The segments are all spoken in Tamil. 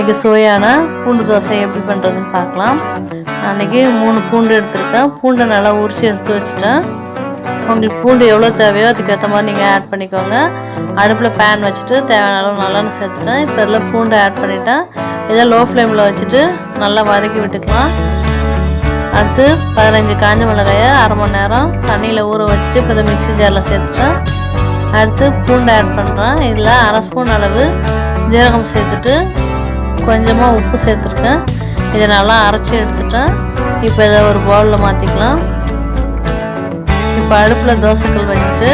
இன்றைக்கி சுவையான பூண்டு தோசை எப்படி பண்ணுறதுன்னு பார்க்கலாம். அன்றைக்கி 3 பூண்டு எடுத்துருக்கேன். பூண்டை நல்லா உரித்து எடுத்து வச்சுட்டேன். உங்களுக்கு பூண்டு எவ்வளோ தேவையோ அதுக்கேற்ற மாதிரி நீங்கள் ஆட் பண்ணிக்கோங்க. அடுப்பில் பேன் வச்சுட்டு தேவையான அளவு நல்லெண்ணெய் சேர்த்துட்டேன். இப்போ இதில் பூண்டை ஆட் பண்ணிவிட்டேன். இதை லோ ஃப்ளேமில் வச்சுட்டு நல்லா வதக்கி விட்டுக்கலாம். அடுத்து 15 காஞ்ச மிளகாயை அரை மணி நேரம் தண்ணியில் ஊற வச்சுட்டு இப்போ இதை மிக்ஸி ஜாரில் சேர்த்துட்டேன். அடுத்து பூண்டை ஆட் பண்ணுறேன். இதில் அரை ஸ்பூன் அளவு ஜீரகம் சேர்த்துட்டு கொஞ்சமாக உப்பு சேர்த்துருக்கேன். இதை நல்லா அரைச்சி எடுத்துட்டேன். இப்போ இதை ஒரு பவுலில் மாற்றிக்கலாம். இப்போ அடுப்பில் தோசைக்கல் வச்சுட்டு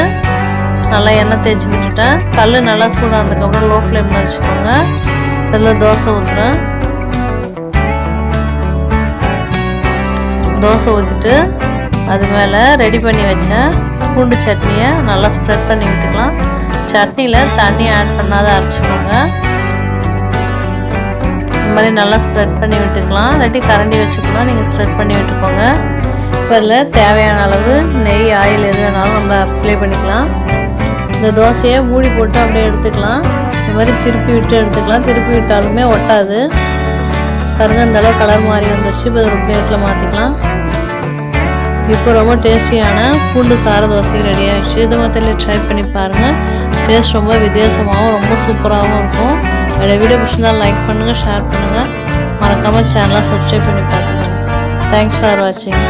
நல்லா எண்ணெய் தேய்ச்சி விட்டுட்டேன். கல் நல்லா சூடானதுக்கப்புறம் லோ ஃப்ளேமில் வச்சுக்கோங்க. இதில் தோசை ஊற்றுறேன். தோசை ஊற்றிட்டு அது மேலே ரெடி பண்ணி வச்சேன் பூண்டு சட்னியை நல்லா ஸ்ப்ரெட் பண்ணி விட்டுக்கலாம். சட்னியில் தண்ணி ஆட் பண்ணாத அரைச்சிக்கோங்க. இந்த மாதிரி நல்லா ஸ்ப்ரெட் பண்ணி விட்டுக்கலாம். இல்லாட்டி கரண்டி வச்சுக்கலாம், நீங்கள் ஸ்ப்ரெட் பண்ணி விட்டுக்கோங்க. இப்போ அதில் தேவையான அளவு நெய் ஆயில் எது வேணாலும் நம்ம அப்ளை பண்ணிக்கலாம். இந்த தோசையை மூடி போட்டு அப்படியே எடுத்துக்கலாம். இந்த மாதிரி திருப்பி விட்டு எடுத்துக்கலாம். திருப்பி விட்டாலுமே ஒட்டாது. பாருங்க, இந்த அளவு கலர் மாதிரி வந்துருச்சு. இப்போ ஒரு பிளேட்டில் மாற்றிக்கலாம். இப்போ ரொம்ப டேஸ்டியான பூண்டு கார தோசை ரெடி ஆகிடுச்சு. இதை மொத்தத்தில் ட்ரை பண்ணி பாருங்கள். டேஸ்ட் ரொம்ப வித்தியாசமாகவும் ரொம்ப சூப்பராகவும் இருக்கும். என்னோடய வீடியோ பிடிச்சிருந்தால் லைக் பண்ணுங்கள், ஷேர் பண்ணுங்கள். மறக்காமல் சேனலை சப்ஸ்கிரைப் பண்ணி பார்த்துக்கோங்க. தேங்க்ஸ் ஃபார் வாட்சிங்.